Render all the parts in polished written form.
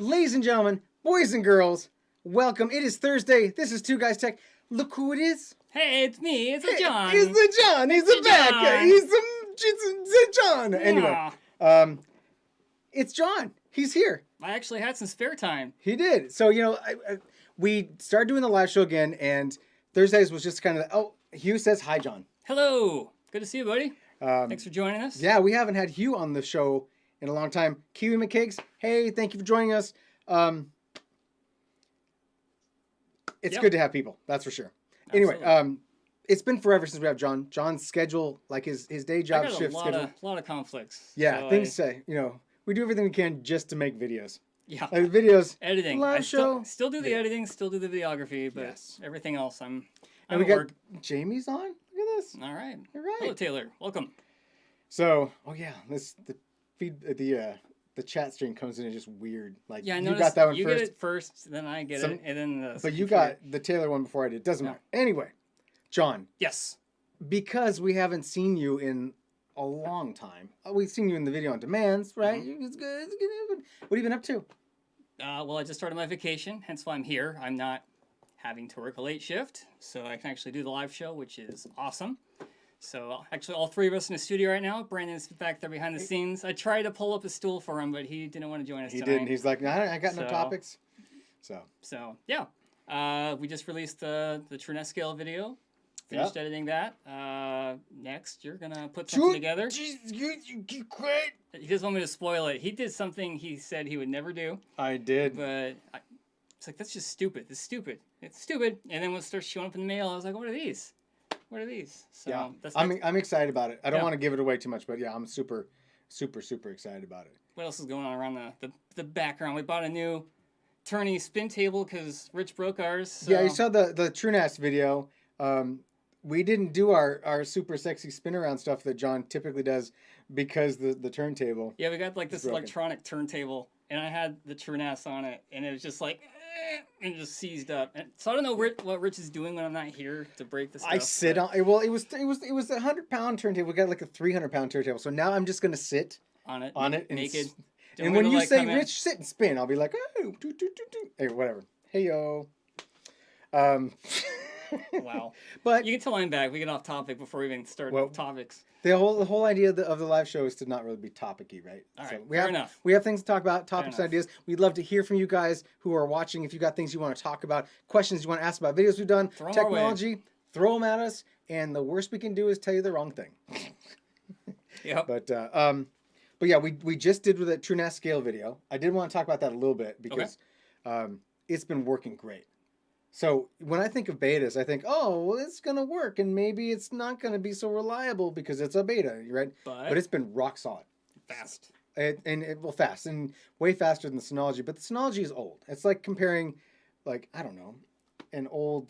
Ladies and gentlemen, boys and girls, welcome. It is Thursday. This is Two Guys Tech. Look who it is. Hey, it's me. It's a John. He's the John. He's the back. John. He's the John. Anyway, it's John. He's here. I actually had some spare time. He did. So, we started doing the live show again, and Thursdays was just kind of, Hugh says hi, John. Hello. Good to see you, buddy. Thanks for joining us. Yeah, we haven't had Hugh on the show in a long time. Kiwi McCakes, hey, thank you for joining us. It's good to have people, that's for sure. Absolutely. Anyway, it's been forever since we have John. John's schedule, like his day job shift schedule. A lot of conflicts. Yeah, so things say, we do everything we can just to make videos. Yeah. Like videos. Editing. Live show. Still do the editing, still do the videography, but everything else and we got Jamie's on. Look at this. All right. All right. Hello, Taylor. Welcome. So, the chat stream comes in and just weird. Like, yeah, I you got that one you first. You get it first, then I get it, and then but you got the Taylor one before I did. Doesn't matter. Anyway, John. Yes. Because we haven't seen you in a long time. We've seen you in the video on demands, right? Mm-hmm. It's good. What have you been up to? Well, I just started my vacation, hence why I'm here. I'm not having to work a late shift, so I can actually do the live show, which is awesome. So actually, all three of us in the studio right now. Brandon's back there behind the scenes. I tried to pull up a stool for him, but he didn't want to join us tonight. He didn't. He's like, I got no topics. So yeah. We just released the TrueNet Scale video. Finished editing that. Next, you're going to put something together. You great. He doesn't want me to spoil it. He did something he said he would never do. I did. But it's like, that's just stupid. It's stupid. It's stupid. And then when it starts showing up in the mail, I was like, what are these? What are these? So yeah, I'm excited about it. I don't want to give it away too much, but yeah, I'm super, super, super excited about it. What else is going on around the background? We bought a new tourney spin table because Rich broke ours. So. Yeah, you saw the TrueNAS video. We didn't do our super sexy spin around stuff that John typically does because the turntable. Yeah, we got like this electronic turntable, and I had the TrueNAS on it, and it was just like. And just seized up, and so I don't know what Rich is doing when I'm not here to break the stuff. I sit on. Well, it was a 100-pound turntable. We got like a 300-pound turntable, so now I'm just gonna sit on it, naked. And when you say Rich, sit and spin, I'll be like, oh, hey, whatever. Hey yo. Wow. But you can tell I'm back. We get off topic before we even start topics. The whole idea of the live show is to not really be topic-y, right? All right, fair enough. We have things to talk about, topics and ideas. We'd love to hear from you guys who are watching. If you got things you want to talk about, questions you want to ask about, videos we've done, technology, throw them at us. And the worst we can do is tell you the wrong thing. Yep. But yeah, we just did with a TrueNAS Scale video. I did want to talk about that a little bit because it's been working great. So when I think of betas, I think, it's going to work, and maybe it's not going to be so reliable because it's a beta, right? But it's been rock solid. Fast. Fast, and way faster than the Synology. But the Synology is old. It's like comparing, an old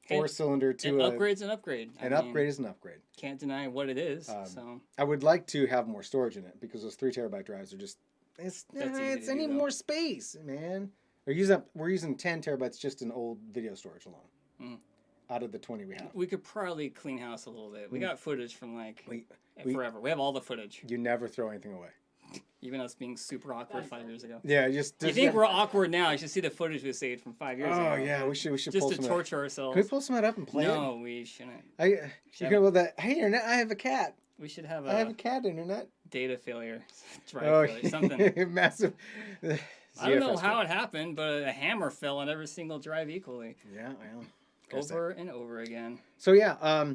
four-cylinder to an upgrade's an upgrade. An upgrade is an upgrade. Can't deny what it is. So I would like to have more storage in it because those 3 terabyte drives are just, I need more space, man. We're using 10 terabytes just in old video storage alone. Out of the 20 we have. We could probably clean house a little bit. We got footage from forever. We have all the footage. You never throw anything away. Even us being super awkward 5 years ago. Yeah, you think we're awkward now? You should see the footage we saved from 5 years ago. Oh yeah, we should just to torture ourselves. Can we pull some of that up and play it? No, we shouldn't. Hey internet, I have a cat. We should have I have a cat internet. Data failure, drive failure, something. Massive. I don't know how it happened, but a hammer fell on every single drive equally. Yeah, well. Over and over again. So yeah,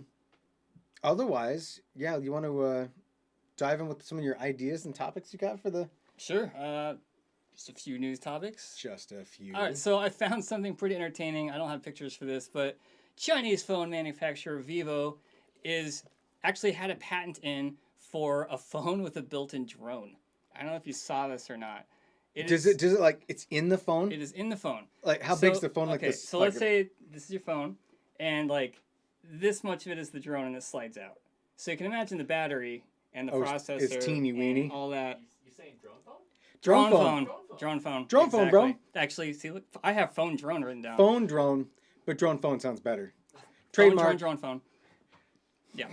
otherwise, you want to dive in with some of your ideas and topics you got for the... Sure. Just a few news topics. Just a few. All right, so I found something pretty entertaining. I don't have pictures for this, but Chinese phone manufacturer Vivo actually had a patent in for a phone with a built-in drone. I don't know if you saw this or not. Does it like it's in the phone? It is in the phone. Like how big's the phone? Like this? So let's say this is your phone, and like this much of it is the drone, and it slides out. So you can imagine the battery and the processor. It's teeny weeny. All that. You saying drone phone? Drone phone. Drone phone, bro. Actually, see, look, I have phone drone written down. Phone drone, but drone phone sounds better. Trademark. Drone phone. Yeah.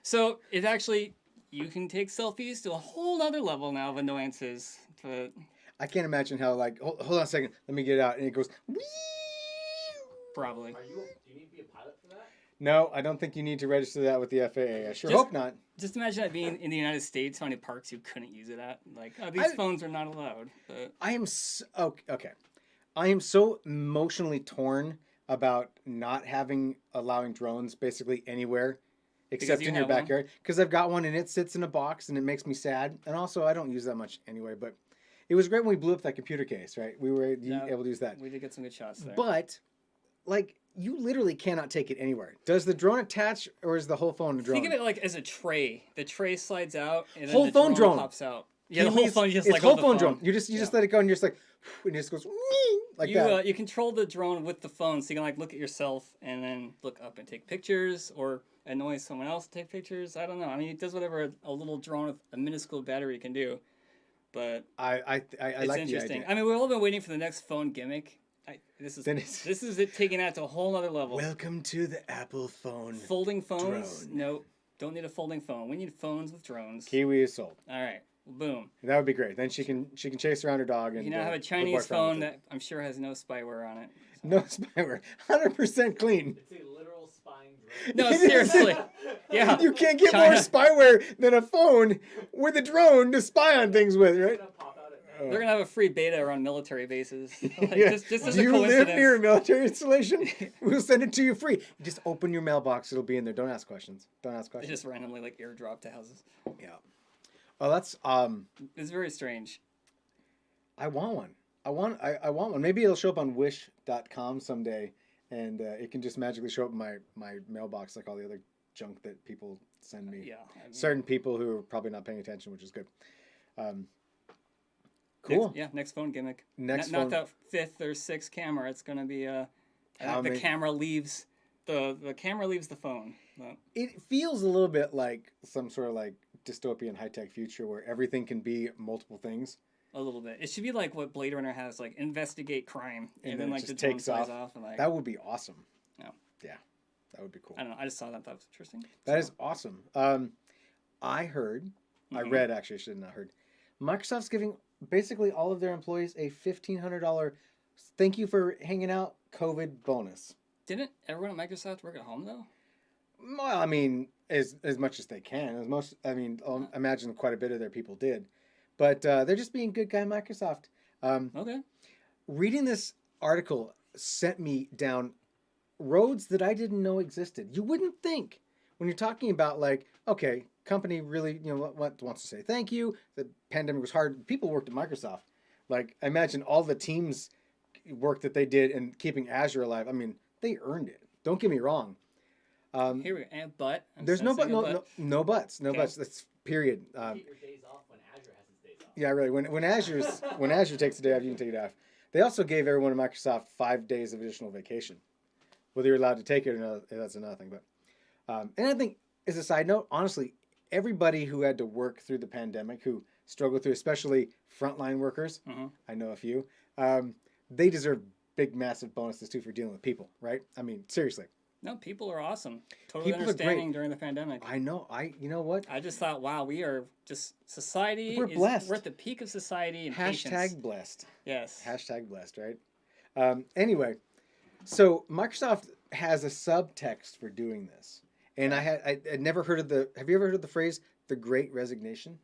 So it's actually you can take selfies to a whole other level now of annoyances. But I can't imagine how like hold on a second, let me get it out, and it goes. Whee! Probably. Do you need to be a pilot for that? No, I don't think you need to register that with the FAA. I sure Just- hope not. Just imagine that being in the United States, how many parks you couldn't use it at. Like, oh, these phones are not allowed. But I am okay. I am so emotionally torn about not allowing drones basically anywhere except you in your have one? backyard because I've got one and it sits in a box and it makes me sad. And also, I don't use that much anyway. But it was great when we blew up that computer case, right? We were able to use that. we did get some good shots there. But like, you literally cannot take it anywhere. Does the drone attach, or is the whole phone a drone? Think of it like as a tray. The tray slides out, and then Whole the phone drone. pops out. Yeah, the whole phone just it's like whole the phone drone. You just let it go, and you're just like, and it just goes like that. You control the drone with the phone, so you can like look at yourself and then look up and take pictures, or annoy someone else to take pictures. I don't know. I mean, it does whatever a little drone with a minuscule battery can do. But I it's like interesting. the idea. I mean, we've all been waiting for the next phone gimmick. This is it taking that to a whole other level. Welcome to the Apple phone. Folding phones? Drone. Nope. Don't need a folding phone. We need phones with drones. Kiwi is sold. All right. Boom. That would be great. Then she can chase around her dog and You now have a report Chinese back with phone it. that I'm sure has no spyware on it. No spyware, 100% clean. It's a literal spying drone. No, seriously. Yeah. You can't get China. more spyware than a phone with a drone to spy on things with, right? It's gonna pop out at night. They're gonna have a free beta around military bases. Like, Yeah. just as Do a you coincidence. live near a military installation? We'll send it to you free. Just open your mailbox; it'll be in there. Don't ask questions. Don't ask They questions. just randomly like airdrop to houses. Yeah. Oh, that's It's very strange. I want one. I want one. Maybe it'll show up on Wish.com someday, and it can just magically show up in my mailbox like all the other junk that people send me. Yeah. I mean, Certain people who are probably not paying attention, which is good. Cool. Next phone gimmick. Next not phone. that fifth or sixth camera. It's gonna be How the many- camera leaves the camera leaves the phone. But It feels a little bit like some sort of like dystopian high tech future where everything can be multiple things. a little bit. It should be like what Blade Runner has, like investigate crime, And and then then it like the just drone takes flies off. off and like That would be awesome. Yeah. Yeah. That would be cool. I don't know. I just saw that. That was interesting. That is awesome. I heard, I Mhm. read actually, I should have not heard. Microsoft's giving basically all of their employees a $1,500 thank you for hanging out COVID bonus. Didn't everyone at Microsoft work at home though? Well, I mean, as much as they can. As most, I mean, I'll imagine quite a bit of their people did, but they're just being good guy Microsoft. Okay. Reading this article sent me down roads that I didn't know existed. You wouldn't think when you're talking about like, okay, company really, wants to say thank you. The pandemic was hard. People worked at Microsoft. Like, I imagine all the teams work that they did in keeping Azure alive. I mean, they earned it. Don't get me wrong. Here we go. And but I'm There's no sensing but, a no buts, no Okay. buts. That's period. Keep your days off when Azure has its days off. Yeah, really. When Azure takes a day off, you can take it off. They also gave everyone at Microsoft 5 days of additional vacation. Whether you're allowed to take it or not, that's another thing. But and I think, as a side note, honestly, everybody who had to work through the pandemic, who struggled through, especially frontline workers, Mhm. I know a few, they deserve big, massive bonuses too for dealing with people, right? I mean, seriously. No, people are awesome. Totally People are great. understanding during the pandemic. I know. You know what? I just thought, wow, we are just society. We're blessed. We're at the peak of society and Hashtag patience. blessed. Yes. Hashtag blessed, right? Anyway, so Microsoft has a subtext for doing this. And I'd never heard of have you ever heard of the phrase, the Great Resignation?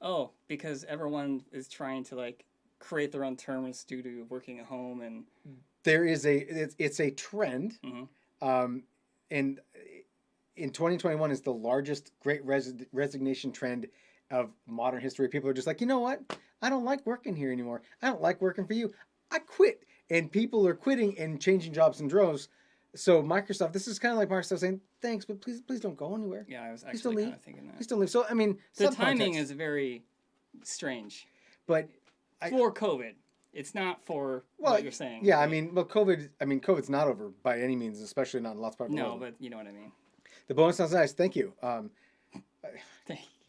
Oh, because everyone is trying to like create their own terms due to working at home and There is it's a trend. Mhm. And in 2021 is the largest Great Resignation trend of modern history. People are just like, you know what? I don't like working here anymore. I don't like working for you. I quit. And people are quitting and changing jobs in droves. So Microsoft, this is kind of like Microsoft saying, thanks, but please don't go anywhere. yeah, I was Please don't actually kind leave. of thinking that. Please don't leave. So, I mean, The some timing context, is very strange but for COVID. It's not for what you're saying. Yeah, I mean, well, COVID's not over by any means, especially not in lots of parts of the No, world. but you know what I mean. The bonus sounds nice. Thank you.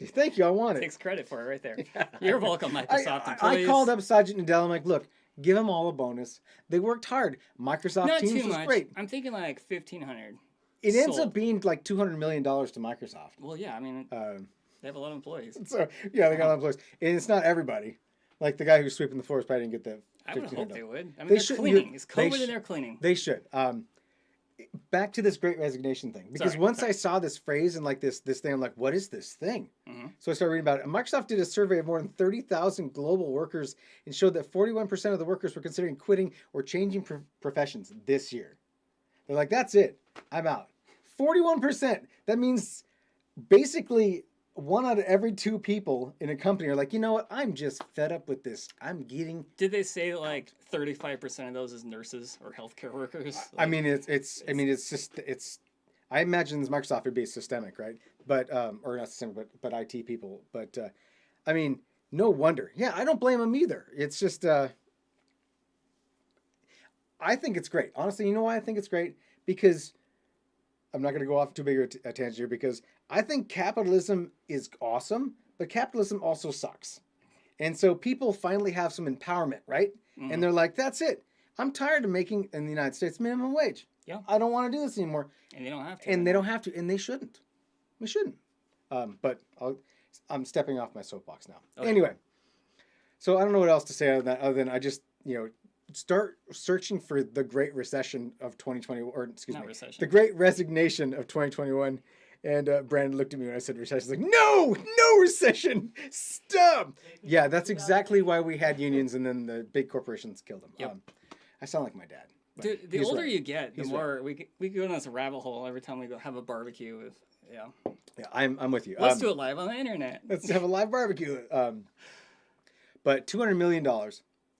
Thank you. I want it. Takes credit for it right there. You're welcome, Microsoft I employees. called up Sajid Nadell. I'm like, look, give them all a bonus. They worked hard. Microsoft Not Teams too was much. great. I'm thinking like 1,500. It ends Sold. up being like $200 million to Microsoft. Well, yeah, I mean, they have a lot of employees. So yeah, they got a lot of employees, and it's not everybody. Like the guy who's sweeping the floors probably didn't get the I would hope $1,500. they would. I mean, They they're should- cleaning. It's they COVID sh- and they're cleaning. They should. Back to this Great Resignation thing, because Sorry, once sorry. I saw this phrase and like this thing, I'm like, what is this thing? Mhm. So I started reading about it. And Microsoft did a survey of more than 30,000 global workers and showed that 41% of the workers were considering quitting or changing professions this year. They're like, that's it. I'm out. 41%. That means basically 1 out of every 2 people in a company are like, you know what? I'm just fed up with this. I'm getting. Did they say like 35% of those is nurses or healthcare workers? I mean, it's just I imagine this Microsoft would be systemic, right? But or not systemic, but IT people. But I mean, no wonder. Yeah, I don't blame them either. It's just I think it's great. Honestly, you know why I think it's great? Because I'm not going to go off too big a tangent here, because I think capitalism is awesome, but capitalism also sucks. And so people finally have some empowerment, right? Mhm. And they're like, that's it. I'm tired of making in the United States minimum wage. Yeah. I don't want to do this anymore. And they don't have to. And they don't have to, and they shouldn't. We shouldn't. But I'm stepping off my soapbox now. Okay. Anyway, so I don't know what else to say other than I just, start searching for the Great Recession of 2020, or excuse Not me, recession. the Great Resignation of 2021. And Brandon looked at me when I said recession. He's like, no recession. Stop. Yeah, that's exactly why we had unions and then the big corporations killed them. Yep. I sound like my dad. but Dude, the he's older right. you get, the He's more we go down this rabbit hole every time we go have a barbecue with. Yeah. Yeah, I'm with you. Let's do it live on the internet. Let's have a live barbecue. But $200 million,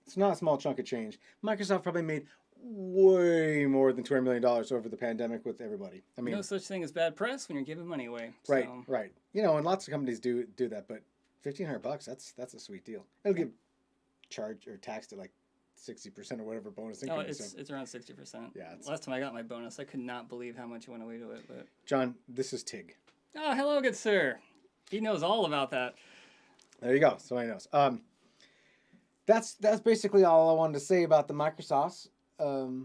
it's not a small chunk of change. Microsoft probably made way more than $200 million over the pandemic with everybody. I mean, No such thing as bad press when you're giving money away. right, So. right. And lots of companies do that, but $1,500, that's a sweet deal. It'll get charged or taxed at like 60% or whatever bonus income. Oh, is. it's around 60%. Yeah, it's- Last time I got my bonus, I could not believe how much went away to it. But John, this is Tig. oh, hello, good sir. He knows all about that. There you go. So he knows. That's basically all I wanted to say about the Microsofts. All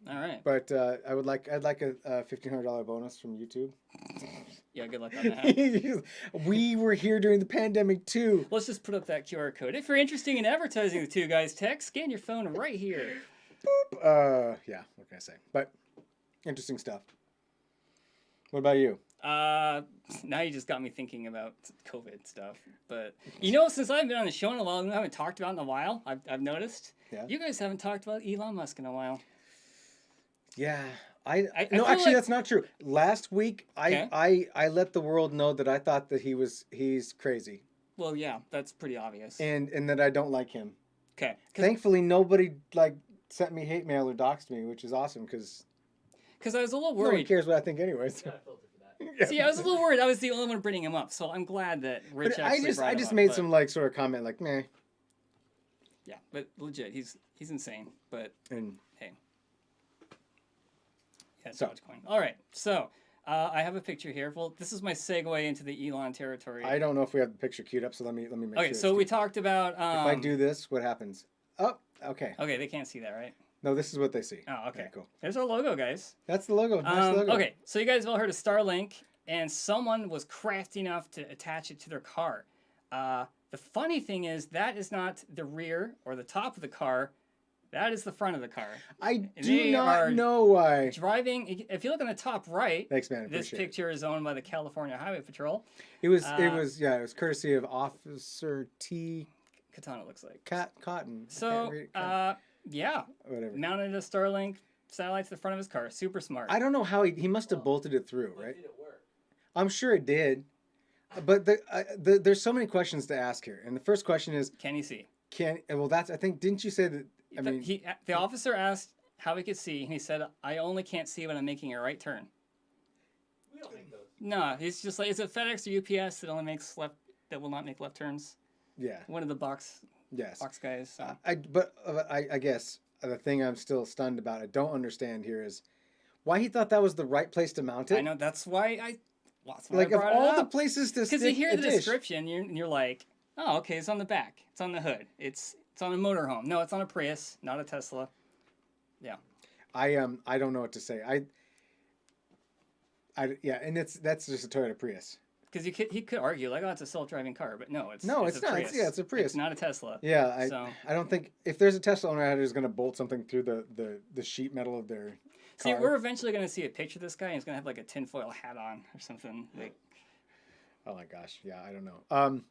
right. But I'd like a $1,500 bonus from YouTube. Yeah, good luck on that. We were here during the pandemic too. Let's just put up that QR code. If you're interested in advertising the Two Guys Tech, scan your phone right here. Yeah, what can I say? But interesting stuff. What about you? Now you just got me thinking about COVID stuff. But since I've been on the show in a while, I haven't talked about it in a while. I've noticed. Yeah. You guys haven't talked about Elon Musk in a while. Yeah. I No, feel actually, like- that's not true. Last week, Okay. I let the world know that I thought that he's crazy, Well, yeah, that's pretty obvious. and that I don't like him. Okay. Thankfully, nobody sent me hate mail or doxed me, which is awesome because Because I was a little no one worried. cares what I think anyways. Got a filter for that. Yeah. See, I was a little worried. I was the only one bringing him up, so I'm glad that Rich But actually I brought him just up, made but- some sort of comment like meh, Yeah, but legit, he's insane. But and hey, yeah, So- Dogecoin. All right, so I have a picture here. Well, this is my segue into the Elon territory. I don't know if we have the picture queued up, so let me make Okay, sure. so it's we queued. talked about. If I do this, what happens? Oh, okay. Okay, they can't see that, right? No, this is what they see. Oh, okay. cool. There's our logo, guys. That's the logo. Nice logo. Okay, so you guys have all heard of Starlink, and someone was crafty enough to attach it to their car. The funny thing is that is not the rear or the top of the car. That is the front of the car. I And do they not are know why. Driving. If you look on the top right, Thanks, man. this Appreciate it. picture is owned by the California Highway Patrol. It was courtesy of Officer T. Katana looks like. Cotton. I So, can't read it. yeah, Whatever. mounted a Starlink satellite to the front of his car. Super smart. I don't know how he must have bolted it through, But right? did it work? I'm sure it did. But there's so many questions to ask here, and the first question is, Can you see? that's I think didn't you say that? I mean, The officer asked how he could see, and he said, "I only can't see when I'm making a right turn." We don't make those. No, he's just like, is it FedEx or UPS that only makes left, that will not make left turns? yeah, One of the box yes. guys. So. I guess the thing I'm still stunned about, I don't understand here is why he thought that was the right place to mount it. I know that's why I. That's why Like I of brought all it the up. places to Because stick you hear a the dish. description, you're like, oh, okay, it's on the back, it's on the hood, it's on a motorhome. No, it's on a Prius, not a Tesla. Yeah. I don't know what to say. Yeah, and that's just a Toyota Prius. because he could argue like, oh, it's a self-driving car, but no, it's No, it's it's a not. Prius. It's a Prius. It's not a Tesla. Yeah, So I don't think if there's a Tesla owner out there who's going to bolt something through the sheet metal of their see, car. we're eventually gonna see a picture of this guy. And he's gonna have like a tinfoil hat on or something. Like, Oh my gosh, yeah, I don't know.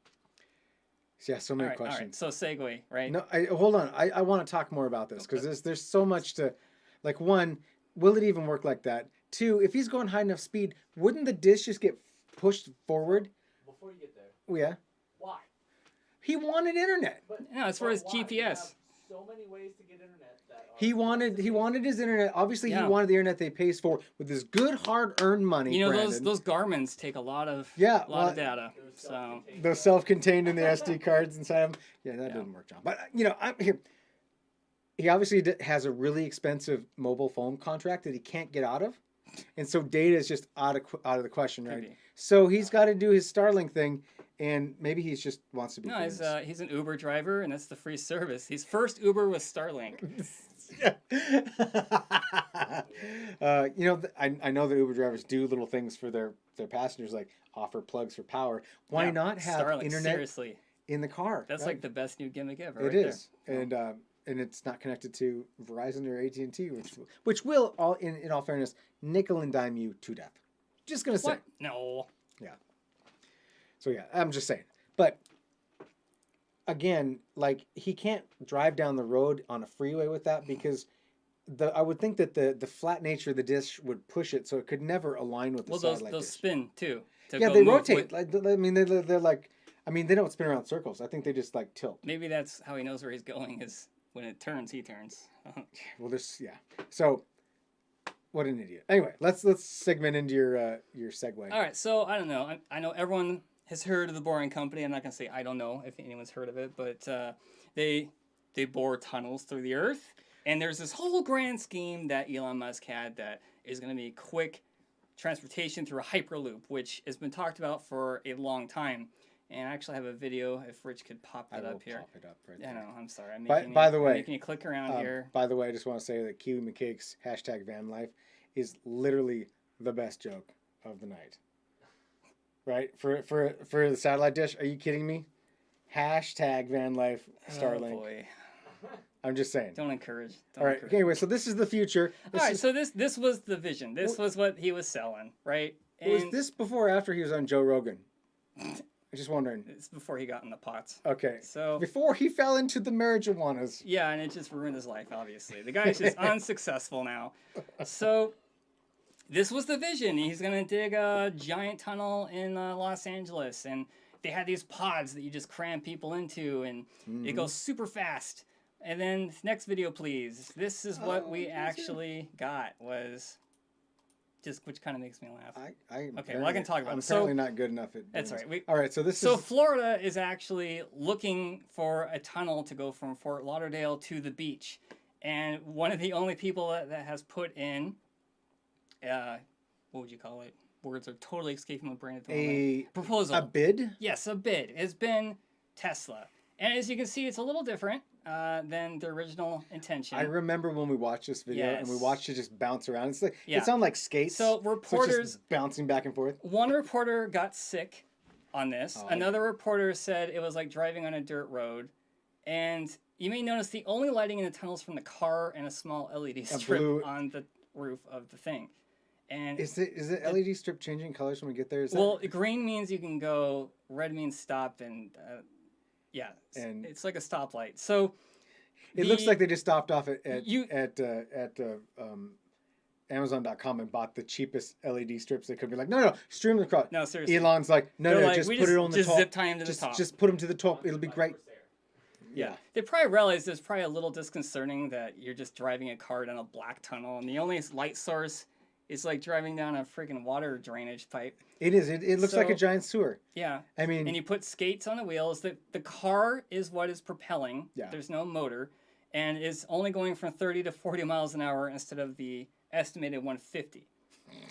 So yeah, so many all right. questions. So segue, right? No, hold on. I want to talk more about this because there's so much to, like, one, will it even work like that? Two, if he's going high enough speed, wouldn't the disc just get pushed forward? Before you get there, Oh, yeah. why? He wanted internet. But, No, it's for his why? You GPS. have so many ways to get internet that are He wanted his internet. Obviously, Yeah. he wanted the internet that he pays for with his good hard-earned money. You know, Brandon. those Garmins take a lot of of data. So self-contained. Those self-contained in the SD cards inside them. Yeah, that Yeah. didn't work, John. But I'm here. He obviously has a really expensive mobile phone contract that he can't get out of, and so data is just out of the question, right? Could be. So he's got to do his Starlink thing, and maybe he just wants to be. no, famous. he's an Uber driver, and that's the free service. His first Uber was Starlink. I know that Uber drivers do little things for their passengers, like offer plugs for power. Why Yeah, not have Starlink? internet Seriously, in the car? that's right? like the best new gimmick ever. It right is, there. and it's not connected to Verizon or AT&T, which will all in all fairness nickel and dime you to death. Just gonna say. What? No. So yeah, I'm just saying. But again, like he can't drive down the road on a freeway with that because I would think that the flat nature of the dish would push it, so it could never align with the Well, satellite those dish. spin too. to Yeah, go they move rotate. with- Like I mean, they're like. I mean, they don't spin around circles. I think they just like tilt. Maybe that's how he knows where he's going. Is when it turns, he turns. Well, yeah. So, what an idiot. Anyway, let's segment into your segue. All right, so I don't know. I know everyone has heard of the Boring Company. I'm not gonna say I don't know if anyone's heard of it, but they bore tunnels through the earth, and there's this whole grand scheme that Elon Musk had that is gonna be quick transportation through a hyperloop, which has been talked about for a long time. And I actually have a video if Rich could pop I that will up here. pop it up right Yeah, there. no, I'm sorry. I'm By- making by you- the I'm way, making you click around here. By the way, I just want to say that Kiwi McCake's hashtag van life is literally the best joke of the night. Right? For the satellite dish, are you kidding me? Hashtag van life Starlink. Oh boy, I'm just saying. don't encourage. Don't All right. encourage. Anyway, so this is the future. All right, so this was the vision. This was what he was selling, right? Was And this before or after he was on Joe Rogan? I'm just wondering. it's before he got in the pots. Okay. So Before he fell into the marijuanas. yeah, and it just ruined his life. Obviously, the guy's just unsuccessful now. So this was the vision. He's gonna dig a giant tunnel in Los Angeles, and they had these pods that you just cram people into, and it goes super fast. And then next video, please. This is what we actually got was just, which kind of makes me laugh. Okay, well, I can talk about I'm it. So- apparently not good enough at That's doing all this. right. All right, so this So is Florida is actually looking for a tunnel to go from Fort Lauderdale to the beach, and one of the only people that has put in, what would you call it? Words are totally escaping my brain at the moment. a Proposal. bid. Yes, a bid has been Tesla, and as you can see, it's a little different than the original intention. I remember when we watched this video and we Yes. watched it just bounce around. It's like Yeah. it sounded like skates. So it's reporters, just bouncing back and forth. one reporter got sick on this. Oh. Another reporter said it was like driving on a dirt road. And you may notice the only lighting in the tunnels from the car and a small LED strip blue- on the roof of the thing. And Is the LED strip changing colors when we get there? Is that- well, green means you can go, red means stop, and yeah, And- it's like a stoplight. So it looks the- like they just stopped off at You- Amazon.com and bought the cheapest LED strips they could. Be like, no, stream the across. no, seriously. Elon's like, no, They're like, just we put it on the just top. zip tie him to the top. Just put him to the top. It'll be great. Yeah. They probably realized it's probably a little disconcerting that you're just driving a car down a black tunnel and the only light source is like driving down a freaking water drainage pipe. It is. It looks like a So- giant sewer. Yeah. I mean, And you put skates on the wheels. The car is what is propelling. Yeah. There's no motor. And is only going from 30 to 40 miles an hour instead of the estimated 150.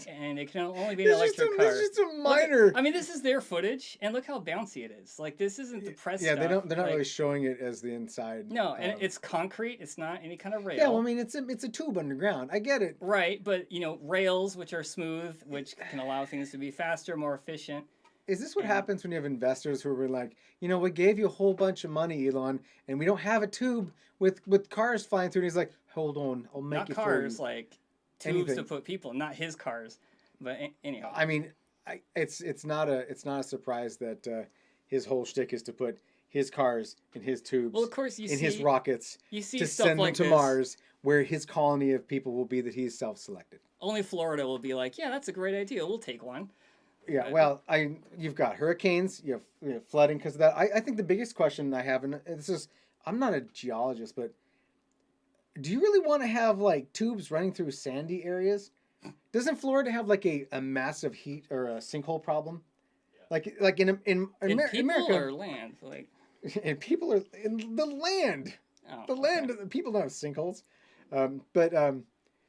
And it can only be an it's just electric car. It's just a minor. I mean, this is their footage, and look how bouncy it is. Like, this isn't the press yeah, stuff. they're not like, really showing it as the inside. No, and it's concrete. It's not any kind of rail. Yeah, well, I mean, it's a tube underground. I get it. Right, but rails which are smooth, which can allow things to be faster, more efficient. Is this what And- happens when you have investors who are like, we gave you a whole bunch of money, Elon, and we don't have a tube with cars flying through? And he's like, hold on, I'll make Not it cars, for you. like tubes to Anything. put people, not his cars. But anyhow, I mean, it's not a surprise that his whole shtick is to put his cars in his tubes, well, of course in his rockets, you see to stuff send like them to this. Mars, where his colony of people will be that he's self-selected. Only Florida will be like, yeah, that's a great idea. We'll take one. Yeah, well, you've got hurricanes, you have flooding because of that. I think the biggest question I have, and this is, I'm not a geologist, but do you really want to have like tubes running through sandy areas? Doesn't Florida have like a massive heat or a sinkhole problem? Like in And people America, or land, like and people are in the land. oh, The land, okay. people don't have sinkholes.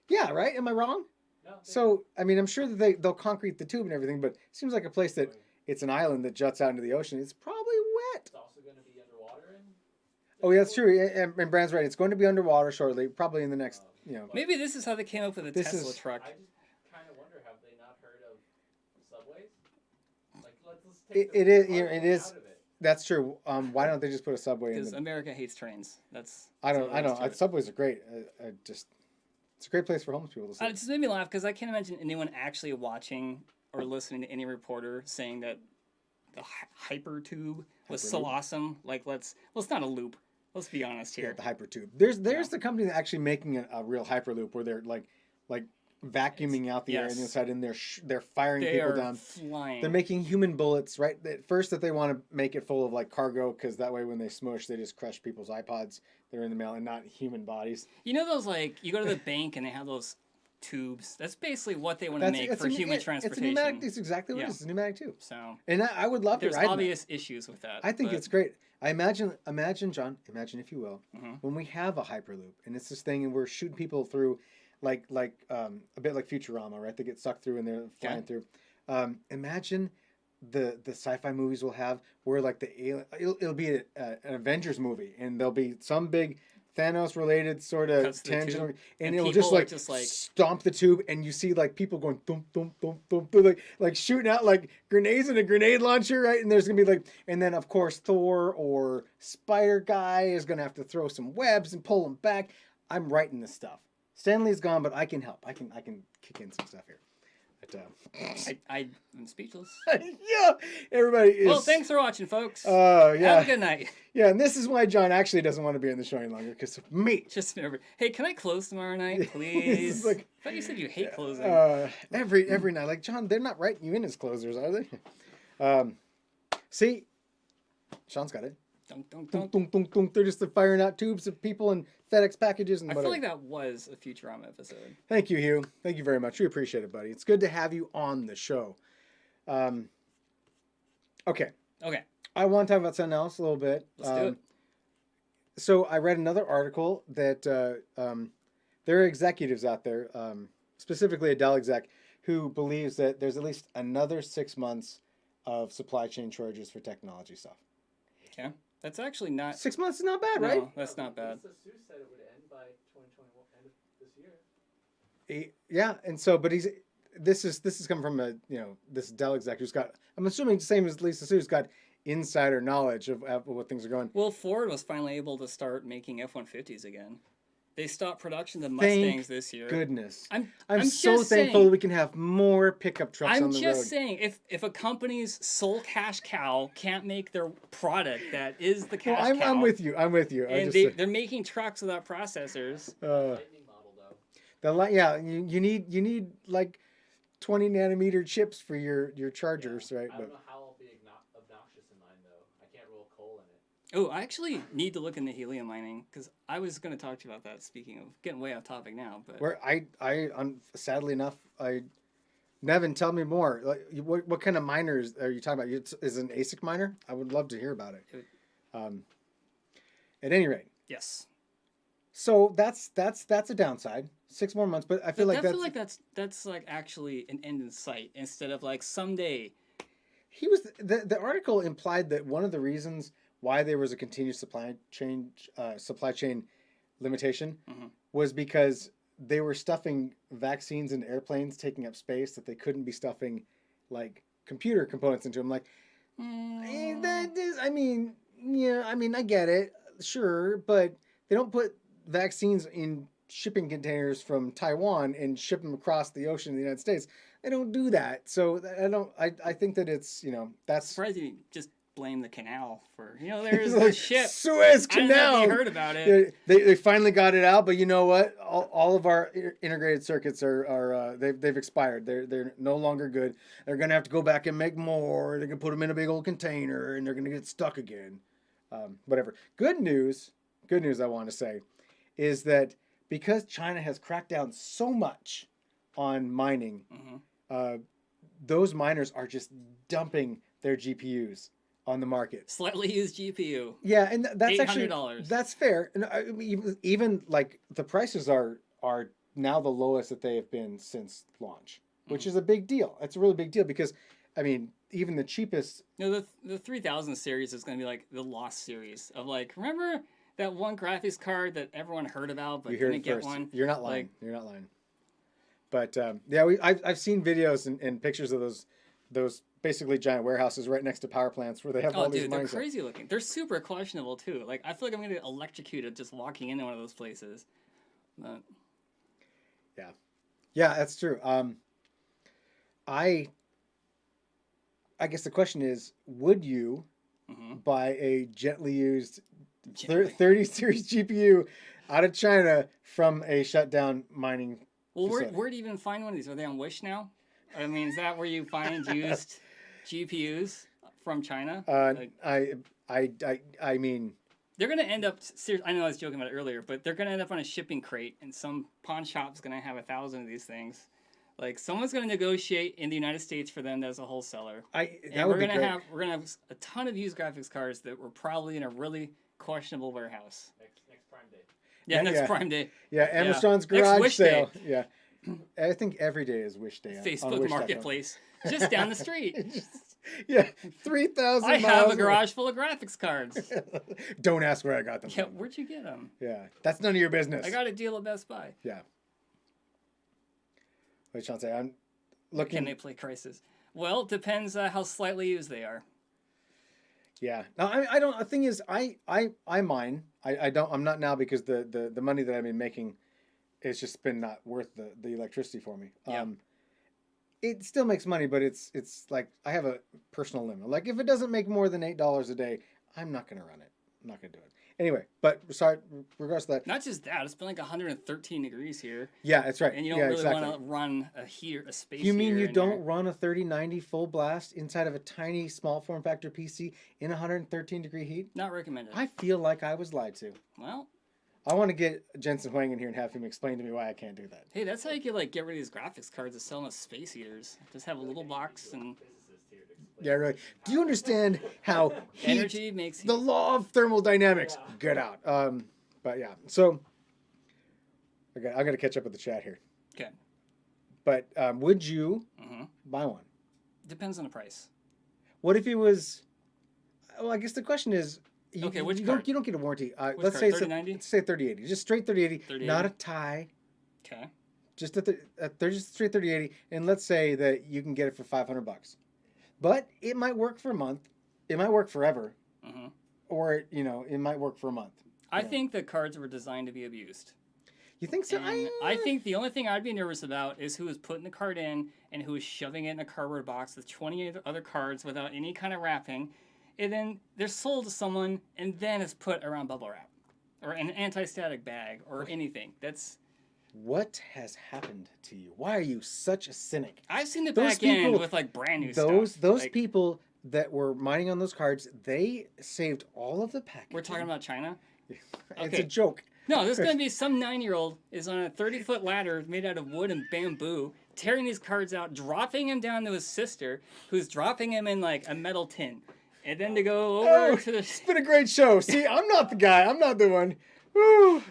Yeah, right? Am I wrong? No, So, I mean, I'm sure that they'll concrete the tube and everything, but it seems like a place that it's an island that juts out into the ocean. It's probably wet. it's also going to be underwater. Oh, yeah, that's true. And Brand's right. It's going to be underwater shortly, probably in the next, Maybe this is how they came up with the This Tesla is- truck. I just kind of wonder, have they not heard of subways? Like, let's take It the is- hard it one is- out of it. That's true. Why don't they just put a subway in Because the... America hates trains. That's I that's all there is don't. to it. Subways are great. It's a great place for homeless people to It sit. just made me laugh because I can't imagine anyone actually watching or listening to any reporter saying that the hyper tube was so Hyperloop? awesome. Like, it's not a loop. Let's be honest Yeah, here. the Hypertube. There's Yeah. the company that actually making a real Hyperloop where they're like vacuuming out the air on the yes. inside, and they're firing They people are down. flying. They're making human bullets, right? At first, that they want to make it full of like cargo, because that way when they smush, they just crush people's iPods. They're in the mail and not human bodies. You know those, like, you go to the bank and they have those tubes? That's basically what they want to make for human It's a transportation. pneumatic. It's exactly what Yeah. it is. It's a pneumatic tube. So And I would love there's to ride in that. obvious issues with that. I think but it's great. I imagine, John, if you will, Mhm. when we have a Hyperloop and it's this thing and we're shooting people through, like a bit like Futurama, right? They get sucked through and they're flying through. Imagine the sci-fi movies we'll have where like it'll be an Avengers movie and there'll be some big Thanos related sort of Cuts to the tangent, tube, and and it'll people are just just, like- stomp the tube, and you see like people going thump thump thump thump, thump, like shooting out like grenades in a grenade launcher, right? And there's gonna be like, and then of course Thor or Spider Guy is gonna have to throw some webs and pull them back. I'm writing this stuff. Stanley's gone, but I can help. I can kick in some stuff here. But, I'm speechless. yeah, everybody is. Well, thanks for watching, folks. Oh yeah, Have a good night. yeah, and this is why John actually doesn't want to be in the show any longer, because of me. Just remember. Hey, can I close tomorrow night, This please? is like- I thought you said you hate closing. Every night, like John, they're not writing you in as closers, are they? See, Sean's got it. Dunk, dunk, Dunk, dunk. dunk, dunk, dunk. They're just firing out tubes of people and FedEx packages and I whatever. feel like that was a Futurama episode. Thank you, Hugh. Thank you very much. We appreciate it, buddy. It's good to have you on the show. Okay, Okay, I want to talk about something else a little bit. let's do it. So I read another article that there are executives out there, specifically a Dell exec, who believes that there's at least another 6 months of supply chain shortages for technology stuff. Okay, that's actually not. 6 months is not bad, right? No, that's not bad. Lisa Su said it would end by 2021, end of this year. Yeah, and so, but this is coming from this Dell exec who's got, I'm assuming the same as Lisa Su's got insider knowledge of what things are going. Well, Ford was finally able to start making F-150s again. They stopped production of the Thank Mustangs this year. Goodness. I'm so just thankful saying, we can have more pickup trucks I'm on the just road. saying, if a company's sole cash cow can't make their product that is the Well, cash cow, I'm with you. I'm with you. and they're making trucks without processors. Lightning model though. You need like 20 nanometer chips for your chargers, right? I But don't know how I'll be obnoxious in mine though. I can't roll coal in it. Oh, I actually need to look into helium mining because I was going to talk to you about that. Speaking of getting way off topic now, but where sadly enough, Nevin, tell me more. Like, what kind of miners are you talking about? Is it an ASIC miner? I would love to hear about it. At any rate, yes, so that's a downside. 6 more months, but I feel but like that's like actually an end in sight instead of like someday. the article implied that one of the reasons why there was a continued supply chain limitation Mhm. was because they were stuffing vaccines in airplanes taking up space that they couldn't be stuffing like computer components into them. Like, that is, I mean, yeah, I mean, I get it, sure, but they don't put vaccines in shipping containers from Taiwan and ship them across the ocean in the United States. They don't do that. So I think that it's, that's Surprised you just blame the canal for, there's like the ship. Suez I don't know Canal. if you heard about it. They finally got it out, but you know what? All of our integrated circuits are they've expired. They're no longer good. They're gonna have to go back and make more. They're gonna put them in a big old container, and they're gonna get stuck again. Whatever. Good news. I want to say, is that because China has cracked down so much on mining, those miners are just dumping their GPUs on the market. Slightly used GPU. Yeah, and that's actually $800. that's fair. And even like the prices are now the lowest that they have been since launch, which is a big deal. It's a really big deal because, I mean, even the cheapest. The 3000 series is going to be like the lost series of like, remember that one graphics card that everyone heard about but didn't get one? You're not lying. You're not lying. But yeah, I've seen videos and pictures of those basically giant warehouses right next to power plants where they have all these they're miners. crazy looking. They're super questionable too. Like, I feel like I'm gonna get electrocuted just walking into one of those places. But yeah, that's true. I guess the question is, would you buy a gently used 30 series GPU out of China from a shutdown mining facility? Where do you even find one of these? Are they on Wish now? I mean, is that where you find used GPUs from China? I mean, they're gonna end up. I know I was joking about it earlier, but they're gonna end up on a shipping crate, and some pawn shop's gonna have 1,000 of these things. Like, someone's gonna negotiate in the United States for them as a wholesaler. We're gonna have a ton of used graphics cards that were probably in a really questionable warehouse. Next Prime Day. Yeah, next Prime Day. Yeah, Amazon's garage sale. Yeah. I think every day is Wish Day. Facebook Marketplace, just down the street. Yeah, 3,000 I miles have a away. garage full of graphics cards. Don't ask where I got them Yeah, from. where'd you get them? Yeah, that's none of your business. I got a deal at Best Buy. Yeah. Wait, Chauncey, I'm looking. Can they play Crisis? Well, it depends how slightly used they are. Yeah. No, I don't. The thing is, I mine. I don't. I'm not now because the money that I've been making, it's just been not worth the electricity for me. Yeah. It still makes money, but it's like I have a personal limit. Like, if it doesn't make more than $8 a day, I'm not going to run it. I'm not going to do it. Anyway, but sorry, regards to that. Not just that, it's been like 113 degrees here. Yeah, that's right. And you don't really want to run a space heater. You mean you don't there. run a 3090 full blast inside of a tiny small form factor PC in 113 degree heat? Not recommended. I feel like I was lied to. Well, I want to get Jensen Huang in here and have him explain to me why I can't do that. hey, that's how you can like get rid of these graphics cards and sell them as space heaters. Just have a little box and Yeah, really. Do you understand how heat, energy makes heat. the law of thermodynamics? Get out. But yeah, so okay, I got to catch up with the chat here. Okay. But would you buy one? Depends on the price. What if it was? Well, I guess the question is. Okay, which you card? don't get a warranty. Let's card? say 3090? let's say 3080. Just straight 3080, 3080. not a tie. Okay. Just just straight 3080, and let's say that you can get it for $500. But it might work for a month. It might work forever. Or it might work for a month. I think the cards were designed to be abused. You think so? And I think the only thing I'd be nervous about is who is putting the card in and who is shoving it in a cardboard box with 28 other cards without any kind of wrapping. And then they're sold to someone, and then it's put around bubble wrap, or an anti-static bag, or anything. That's what has happened to you. Why are you such a cynic? I've seen the Those back end people- with like brand new Those stuff. those Like, people that were mining on those cards, they saved all of the packaging. we're talking about China. It's Okay. a joke. No, there's gonna be some 9-year-old is on a 30-foot ladder made out of wood and bamboo, tearing these cards out, dropping them down to his sister, who's dropping him in like a metal tin, and then to go over to the. It's been a great show. See, I'm not the guy. I'm not the one. Woo.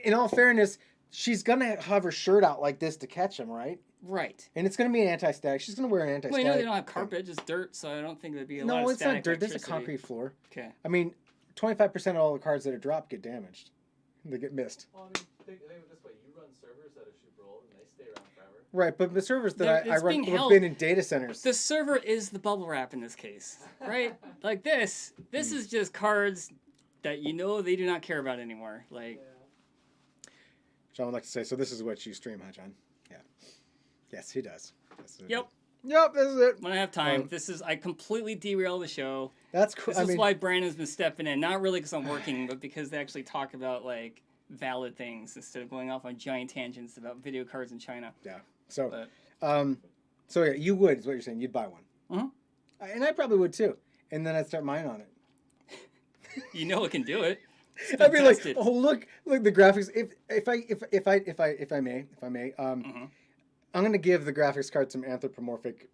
In all fairness, she's gonna have her shirt out like this to catch him, right? Right. And it's gonna be an anti-static. She's gonna wear an Well, anti-static. you know they don't have carpet, just dirt, so I don't think there'd be a lot No, of it's not static dirt. There's a electricity. concrete floor. Okay. I mean, 25% of all the cards that are dropped get damaged. They get missed. Well, I mean, think of it this way: you run servers that are super old, and they stay around forever. Right, but the servers that I It's run being have held. been in data centers. The server is the bubble wrap in this case, right? Like this is just cards that you know they do not care about anymore. Like, John would like to say, so this is what you stream, huh, John? Yeah. Yes, he does. yep. Yep, this is it. When I have time, I completely derail the show. That's cool. This is why Brandon's been stepping in, not really because I'm working, but because they actually talk about like valid things instead of going off on giant tangents about video cards in China. Yeah. So, But, so yeah, you would is what you're saying. You'd buy one. Mhm. And I probably would too. And then I'd start mine on it. you know it can do it. I'd be like, tested. oh look the graphics. If I may, I'm gonna give the graphics card some anthropomorphic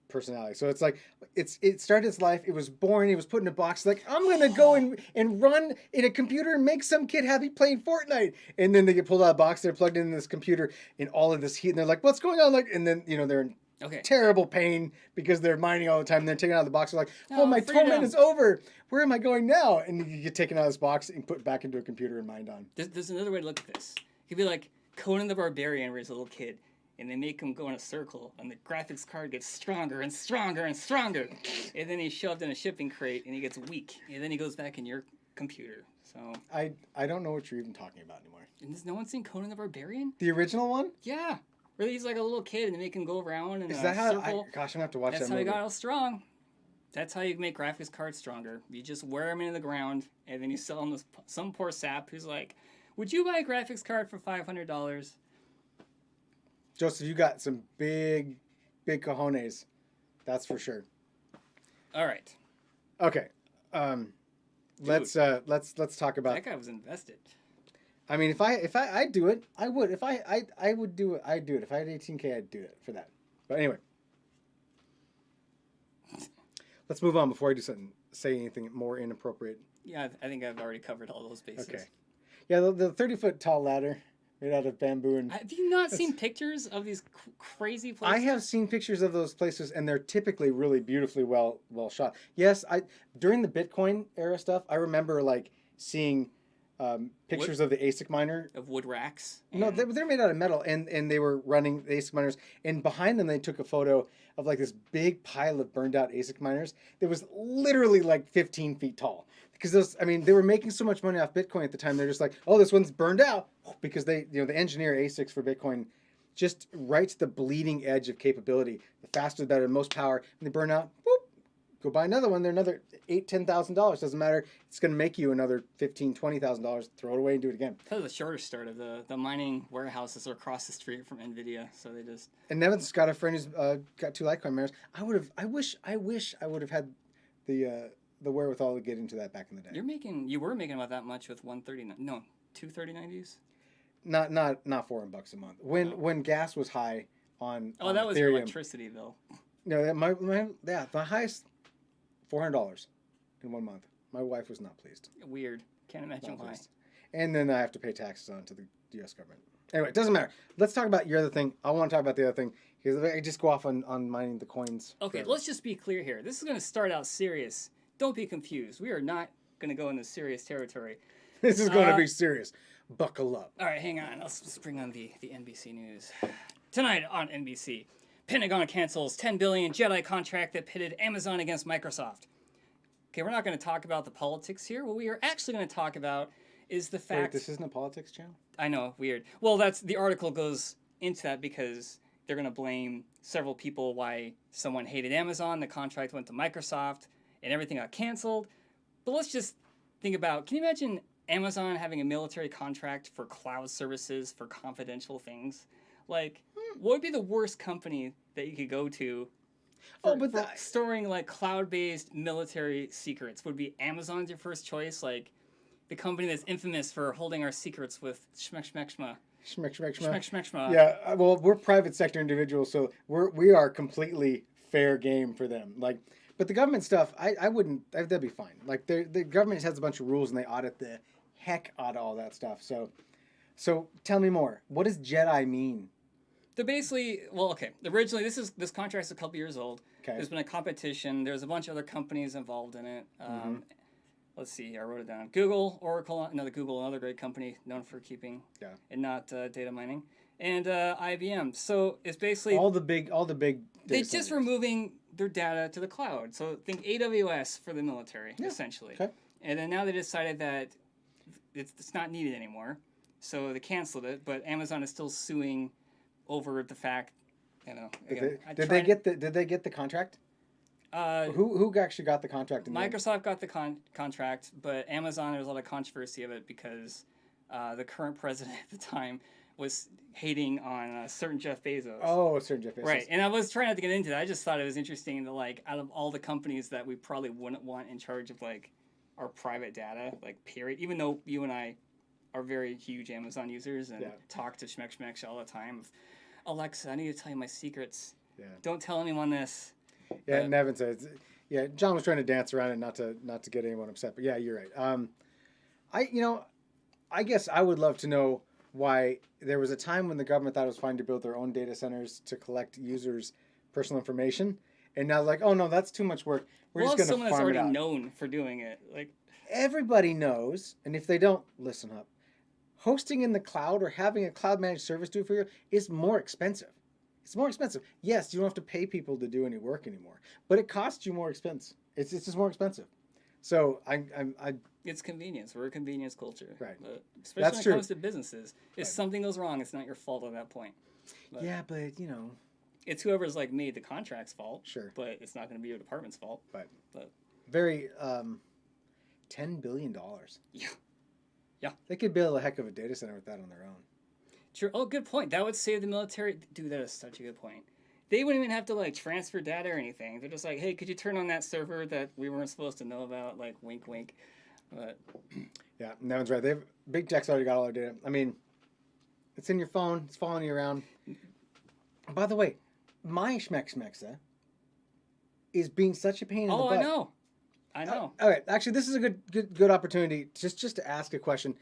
personality. So it's like it started its life. It was born. It was put in a box. Like I'm gonna go and run in a computer and make some kid happy playing Fortnite. And then they get pulled out of the box. They're plugged in this computer in all of this heat. And they're like, what's going on? Like, and then they're in terrible pain because they're mining all the time. And they're taken out of the box. They're like, oh, my torment is over. Where am I going now? And you get taken out of this box and put back into a computer and mined on. There's another way to look at this. It could be like Conan the Barbarian where he's a little kid. And they make him go in a circle, and the graphics card gets stronger and stronger and stronger. And then he's shoved in a shipping crate, and he gets weak. And then he goes back in your computer. So I don't know what you're even talking about anymore. And has no one seen Conan the Barbarian? The original one? Yeah. Where he's like a little kid, and they make him go around in Is a that how? circle. Gosh, I'm gonna have to watch That's that how movie. he got all strong. That's how you make graphics cards stronger. You just wear them into the ground, and then you sell them to some poor sap who's like, "Would you buy a graphics card for $500?" Joseph, you got some big cojones. That's for sure. All right. Okay. Let's talk about. That guy was invested. I mean, if I'd do it, I would. If I would do it, I'd do it. If I had 18K, I'd do it for that. But anyway, let's move on before I do something. Say anything more inappropriate. Yeah, I think I've already covered all those bases. Okay. Yeah, the 30-foot tall ladder made out of bamboo and. Have you not seen pictures of these crazy places? I have seen pictures of those places, and they're typically really beautifully well shot. Yes, during the Bitcoin era stuff, I remember like seeing pictures of the ASIC miner. Of wood racks. No, they're made out of metal, and they were running the ASIC miners, and behind them they took a photo of like this big pile of burned out ASIC miners that was literally like 15 feet tall. Because they were making so much money off Bitcoin at the time. They're just like, oh, this one's burned out, because they, the engineer ASICs for Bitcoin just right to the bleeding edge of capability. The faster, the better, the most power. And they burn out, boop, go buy another one. They're another $8,000-$10,000. Doesn't matter. It's going to make you another $15,000-$20,000. Throw it away and do it again. That was the shorter start of the mining warehouses are across the street from NVIDIA. So they just. And Nevin's got a friend who's got 2 Litecoin miners. I wish I would have had the wherewithal to get into that back in the day. You were making about that much with 139. No, 23090s. Not $400 a month. When gas was high on. Oh, on that was Ethereum. your electricity bill. No, my highest $400 in 1 month. My wife was not pleased. Weird. Can't imagine why. And then I have to pay taxes on to the U.S. government. Anyway, it doesn't matter. Let's talk about your other thing. I want to talk about the other thing because I just go off on mining the coins. Okay, forever. let's just be clear here. This is going to start out serious. Don't be confused. We are not going to go into serious territory. This is going to be serious. Buckle up. All right, hang on. Let's bring on the NBC News. Tonight on NBC, Pentagon cancels $10 billion Jedi contract that pitted Amazon against Microsoft. Okay, we're not going to talk about the politics here. What we are actually going to talk about is the fact... Wait, this isn't a politics channel? I know, weird. Well, the article goes into that because they're going to blame several people why someone hated Amazon, the contract went to Microsoft, and everything got canceled. But let's just think about, can you imagine Amazon having a military contract for cloud services for confidential things? Like, what would be the worst company that you could go to for storing like cloud-based military secrets? Would be Amazon's your first choice? Like, the company that's infamous for holding our secrets with schmeck schmeck schma. Schmeck, schmeck, schmeck. Schmeck, schmeck, schma. Yeah, well, we're private sector individuals, so we are completely fair game for them. Like, but the government stuff, I wouldn't. That'd be fine. Like, the government has a bunch of rules and they audit the heck out of all that stuff. So tell me more. What does Jedi mean? They're basically, well, okay. Originally, this contract's a couple years old. Okay. There's been a competition. There's a bunch of other companies involved in it. let's see, I wrote it down. Google, Oracle, another great company known for keeping and not data mining, and IBM. So it's basically all the big. They're just removing their data to the cloud. So think AWS for the military, essentially. Okay. And then now they decided that it's not needed anymore, so they canceled it. But Amazon is still suing over the fact, Again, did they get the contract? Who actually got the contract? Microsoft got the contract, but Amazon, there was a lot of controversy of it because the current president at the time was hating on certain Jeff Bezos. Oh, certain Jeff Bezos. Right, and I was trying not to get into that. I just thought it was interesting that, like, out of all the companies that we probably wouldn't want in charge of, like, our private data, like, period, even though you and I are very huge Amazon users and talk to Schmeck all the time. Alexa, I need to tell you my secrets. Yeah. Don't tell anyone this. Yeah, Nevin says. Yeah, John was trying to dance around it, not to get anyone upset. But yeah, you're right. I guess I would love to know why there was a time when the government thought it was fine to build their own data centers to collect users' personal information, and now like, oh no, that's too much work. We're just going to farm it out. Someone that's already known for doing it, like everybody knows, and if they don't, listen up. Hosting in the cloud or having a cloud managed service do it for you is more expensive. It's more expensive. Yes, you don't have to pay people to do any work anymore, but it costs you more expense. It's just more expensive. So it's convenience. We're a convenience culture, right? But especially when it comes to businesses, if something goes wrong, it's not your fault at that point. But it's whoever's like made the contract's fault. Sure, but it's not going to be your department's fault. But very $10 billion. Yeah, they could build a heck of a data center with that on their own. Sure. Oh, good point. That would save the military. Dude, that is such a good point. They wouldn't even have to like transfer data or anything. They're just like, hey, could you turn on that server that we weren't supposed to know about? Like, wink, wink. But yeah, Nevin's right. They've big tech's already got all their data. I mean, it's in your phone. It's following you around. By the way, my Schmexa is being such a pain in the butt. I know. All right. Actually, this is a good opportunity just to ask a question.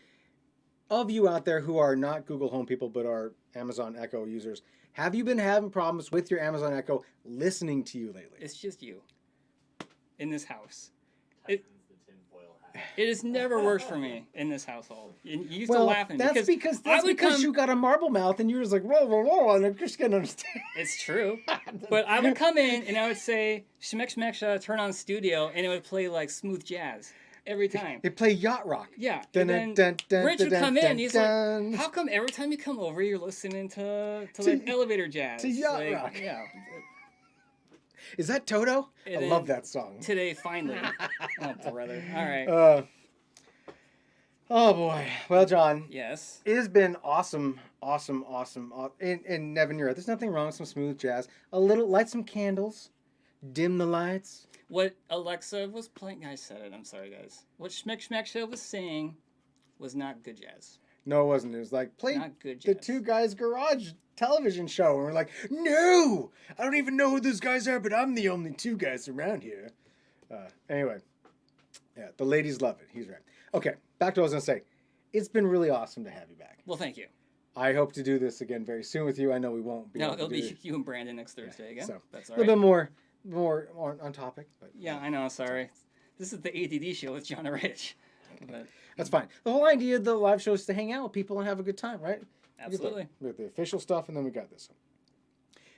Of you out there who are not Google Home people but are Amazon Echo users, have you been having problems with your Amazon Echo listening to you lately? It's just you in this house. It has never worked for me in this household. You used to laugh at me. That's because you got a marble mouth and you're just like, roll, roll, roll, and I'm just going to understand. It's true. But I would come in and I would say, Schmeck, turn on studio, and it would play like smooth jazz. Every time. They play yacht rock. Yeah. And then Rich would come in. He's like, how come every time you come over, you're listening to like elevator jazz? To yacht rock. Yeah. Is that Toto? I love that song. Today, finally. Oh, brother. All right. Oh, boy. Well, John. Yes. It has been awesome. And Nevin, you're right. There's nothing wrong with some smooth jazz. Light some candles. Dim the lights. What Alexa was playing, I said it, I'm sorry guys. What Schmeck was saying was not good jazz. No, it wasn't. It was like, play not good the jazz. Two Guys Garage television show. And we're like, no! I don't even know who those guys are, but I'm the only two guys around here. Anyway. Yeah, the ladies love it. He's right. Okay, back to what I was going to say. It's been really awesome to have you back. Well, thank you. I hope to do this again very soon with you. I know we won't be able to it'll be you and Brandon next Thursday again. So, that's all right. A little bit more on topic. But yeah, I know. Sorry. This is the ADD show with John and Rich. But that's fine. The whole idea of the live show is to hang out with people and have a good time, right? Absolutely. We have the official stuff, and then we got this.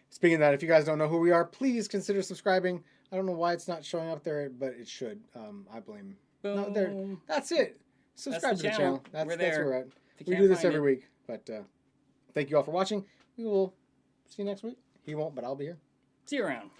Speaking of that, if you guys don't know who we are, please consider subscribing. I don't know why it's not showing up there, but it should. I blame. Boom. No, there. That's it. Subscribe to the channel. That's where we're at. We do this every week. But thank you all for watching. We will see you next week. He won't, but I'll be here. See you around.